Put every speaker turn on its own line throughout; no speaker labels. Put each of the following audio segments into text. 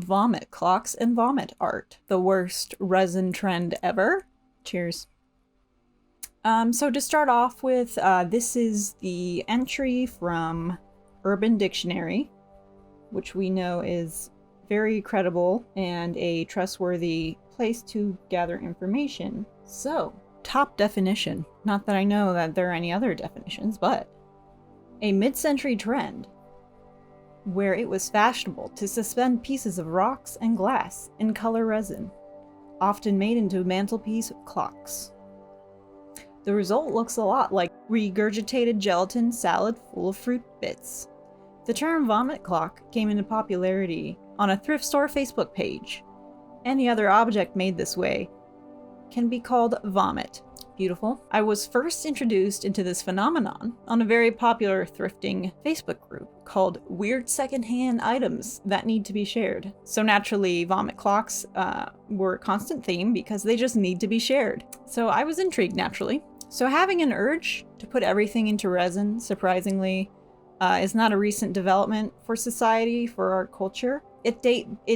vomit clocks and vomit art. The worst resin trend ever. Cheers. So to start off with, this is the entry from Urban Dictionary, which we know is very credible and a trustworthy place to gather information. So, top definition. Not that I know that there are any other definitions, but a mid-century trend where it was fashionable to suspend pieces of rocks and glass in color resin, often made into mantelpiece clocks. The result looks a lot like regurgitated gelatin salad full of fruit bits. The term vomit clock came into popularity on a thrift store Facebook page. Any other object made this way can be called vomit. Beautiful. I was first introduced into this phenomenon on a very popular thrifting Facebook group called Weird Secondhand Items That Need to Be Shared. So naturally, vomit clocks were a constant theme because they just need to be shared. So I was intrigued naturally. So having an urge to put everything into resin, surprisingly, is not a recent development for society, for our culture. It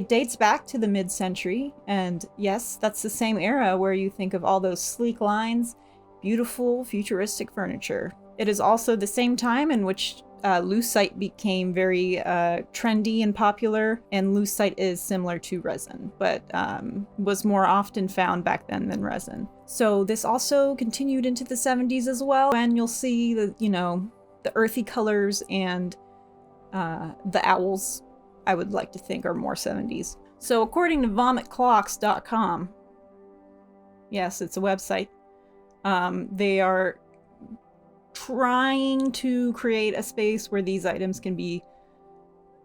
dates back to the mid-century, and yes, that's the same era where you think of all those sleek lines, beautiful, futuristic furniture. It is also the same time in which lucite became very trendy and popular, and lucite is similar to resin, but was more often found back then than resin. So this also continued into the 70s as well, and you'll see the earthy colors and the owls, I would like to think, are more 70s. So according to vomitclocks.com, yes, it's a website, they are trying to create a space where these items can be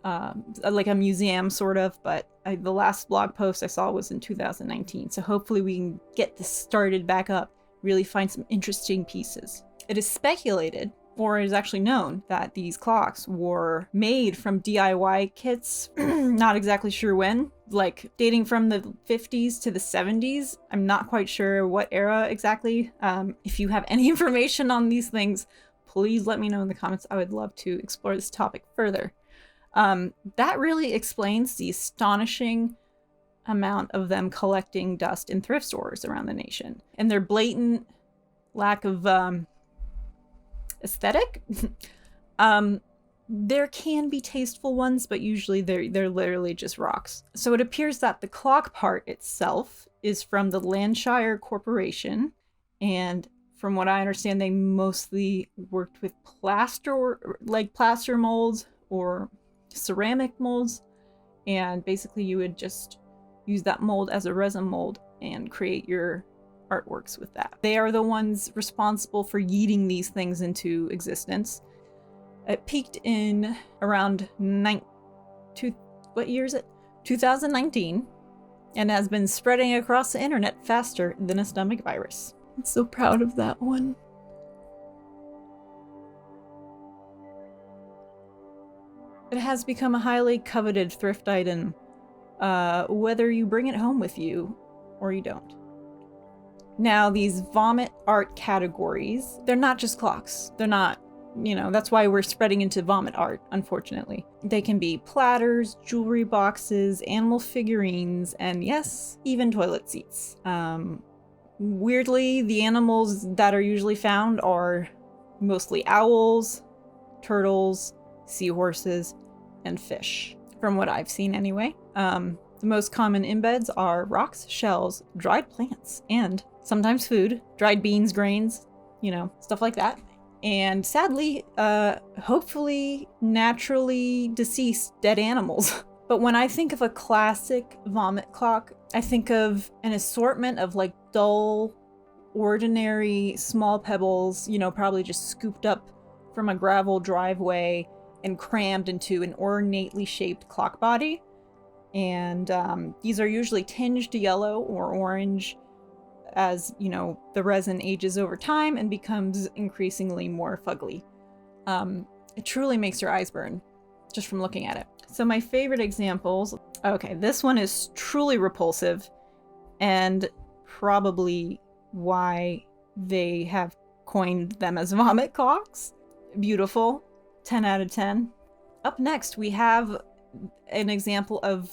like a museum sort of, but the last blog post I saw was in 2019, so hopefully we can get this started back up, really find some interesting pieces. It is speculated, or is actually known, that these clocks were made from DIY kits, not exactly sure when, like dating from the 50s to the 70s. I'm not quite sure what era exactly. If you have any information on these things, please let me know in the comments. I would love to explore this topic further. That really explains the astonishing amount of them collecting dust in thrift stores around the nation, and their blatant lack of aesthetic. There can be tasteful ones, but usually they're literally just rocks. So it appears that the clock part itself is from the Lancashire Corporation, and from what I understand, they mostly worked with plaster molds or ceramic molds, and basically you would just use that mold as a resin mold and create your artworks with that. They are the ones responsible for yeeting these things into existence. It peaked in around 2019, and has been spreading across the internet faster than a stomach virus. I'm so proud of that one. It has become a highly coveted thrift item, whether you bring it home with you or you don't. Now, these vomit art categories, they're not just clocks. They're not, that's why we're spreading into vomit art, unfortunately. They can be platters, jewelry boxes, animal figurines, and yes, even toilet seats. Weirdly, the animals that are usually found are mostly owls, turtles, seahorses, and fish, from what I've seen anyway. The most common embeds are rocks, shells, dried plants, and sometimes food, dried beans, grains, stuff like that. And sadly, hopefully naturally deceased dead animals. But when I think of a classic vomit clock, I think of an assortment of like dull, ordinary, small pebbles, probably just scooped up from a gravel driveway and crammed into an ornately shaped clock body. And these are usually tinged yellow or orange as, the resin ages over time and becomes increasingly more fugly. It truly makes your eyes burn just from looking at it. So my favorite examples, okay, this one is truly repulsive and probably why they have coined them as vomit clocks. Beautiful, 10 out of 10. Up next, we have an example of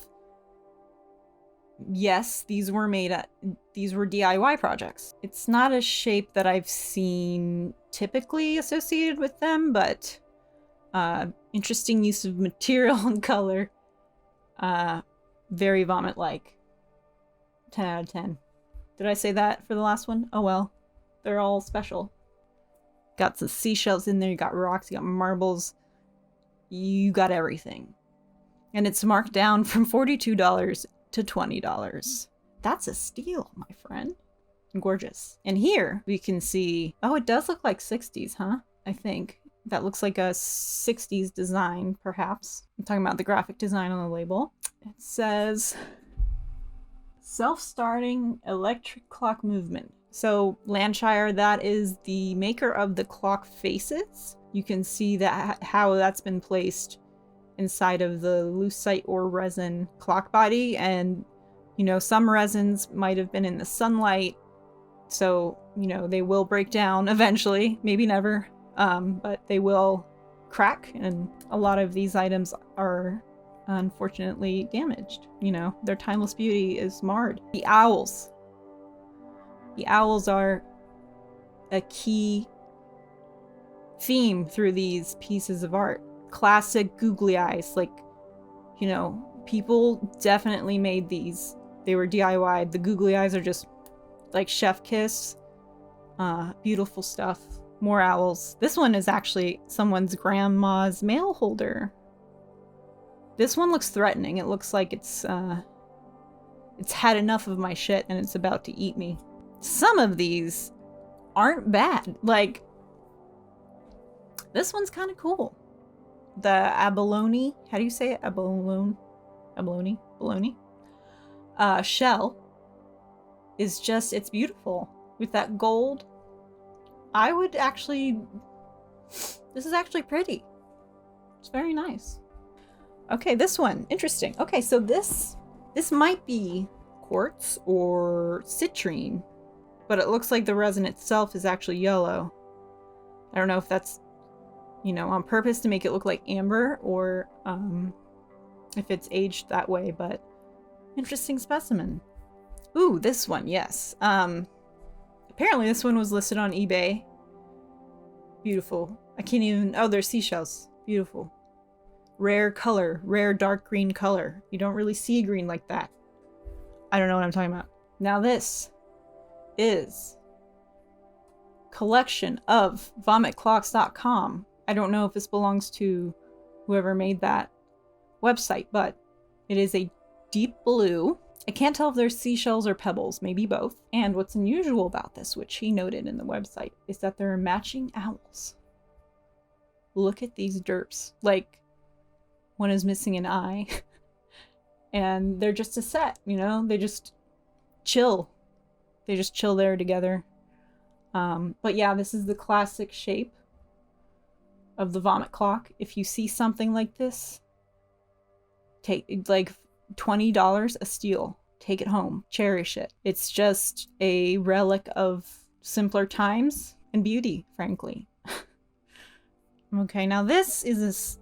yes, these were DIY projects. It's not a shape that I've seen typically associated with them, but interesting use of material and color. Very Vomit-like. 10 out of 10. Did I say that for the last one? Oh well. They're all special. Got some seashells in there, you got rocks, you got marbles. You got everything. And it's marked down from $42 to $20. That's a steal, my friend. Gorgeous. And here we can see, oh, it does look like 60s, huh? I think. That looks like a 60s design, perhaps. I'm talking about the graphic design on the label. It says, self-starting electric clock movement. So Landshire, that is the maker of the clock faces. You can see that how that's been placed inside of the lucite or resin clock body. And, you know, some resins might have been in the sunlight. So, you know, they will break down eventually, maybe never. But they will crack, and a lot of these items are unfortunately damaged. You know, their timeless beauty is marred. The owls. The owls are a key theme through these pieces of art. Classic googly eyes, like, you know, people definitely made these. They were DIY. The googly eyes are just like chef kiss. Beautiful stuff. More owls. This one is actually someone's grandma's mail holder. This one looks threatening. It looks like it's had enough of my shit and it's about to eat me. Some of these aren't bad. Like, this one's kind of cool. The abalone, how do you say it? Abalone? Bologna? Shell is just, it's beautiful. With that gold, I would actually, this is actually pretty. It's very nice. Okay, this one, interesting. Okay, so this might be quartz or citrine, but it looks like the resin itself is actually yellow. I don't know if that's, you know, on purpose to make it look like amber or if it's aged that way, but interesting specimen. Ooh, this one, yes. Apparently this one was listed on eBay. Beautiful. I can't even, oh, there's seashells. Beautiful. Rare color, rare dark green color. You don't really see green like that. I don't know what I'm talking about. Now this is collection of vomitclocks.com. I don't know if this belongs to whoever made that website, but it is a deep blue. I can't tell if there's seashells or pebbles, maybe both. And what's unusual about this, which he noted in the website, is that there are matching owls. Look at these derps. Like, one is missing an eye. And they're just a set, you know? They just chill. They just chill there together. But yeah, this is the classic shape of the vomit clock. If you see something like this, take, like, $20 a steal. Take it home. Cherish it. It's just a relic of simpler times and beauty, frankly. Okay, now this is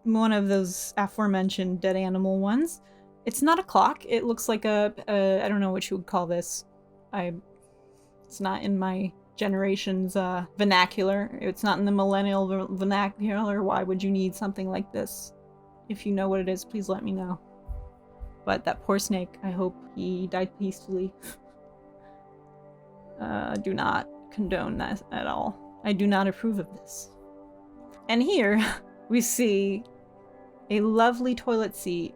one of those aforementioned dead animal ones. It's not a clock. It looks like a I don't know what you would call this. It's not in my generation's vernacular. It's not in the millennial vernacular. Why would you need something like this? If you know what it is, please let me know. But that poor snake, I hope he died peacefully. Do not condone that at all. I do not approve of this. And here we see a lovely toilet seat.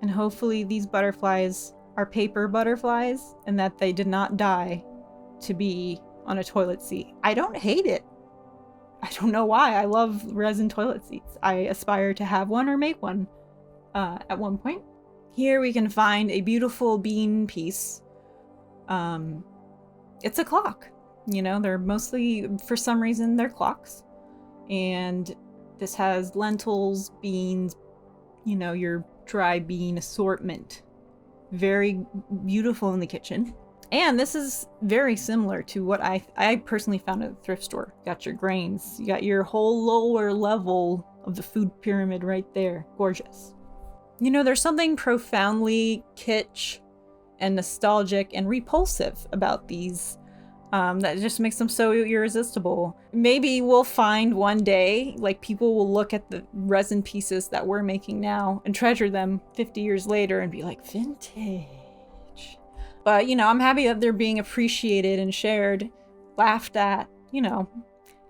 And hopefully these butterflies are paper butterflies and that they did not die to be on a toilet seat. I don't hate it. I don't know why. I love resin toilet seats. I aspire to have one or make one at one point. Here we can find a beautiful bean piece. It's a clock. You know, they're mostly, for some reason, they're clocks. And this has lentils, beans, you know, your dry bean assortment. Very beautiful in the kitchen. And this is very similar to what I personally found at the thrift store. Got your grains. You got your whole lower level of the food pyramid right there. Gorgeous. You know, there's something profoundly kitsch and nostalgic and repulsive about these that just makes them so irresistible. Maybe we'll find one day, like, people will look at the resin pieces that we're making now and treasure them 50 years later and be like, vintage. But, you know, I'm happy that they're being appreciated and shared, laughed at, you know.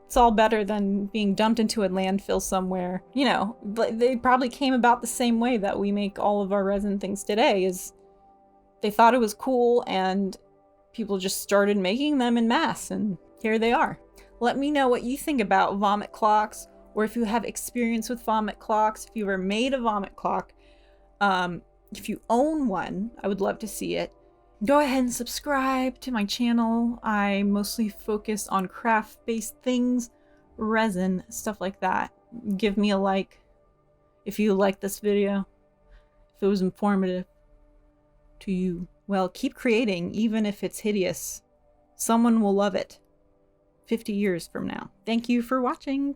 It's all better than being dumped into a landfill somewhere. You know, they probably came about the same way that we make all of our resin things today, is they thought it was cool and people just started making them in mass, and here they are. Let me know what you think about vomit clocks, or if you have experience with vomit clocks, if you've ever made a vomit clock. If you own one, I would love to see it. Go ahead and subscribe to my channel. I mostly focus on craft-based things, resin, stuff like that. Give me a like if you like this video, if it was informative to you. Well, keep creating, even if it's hideous. Someone will love it 50 years from now. Thank you for watching.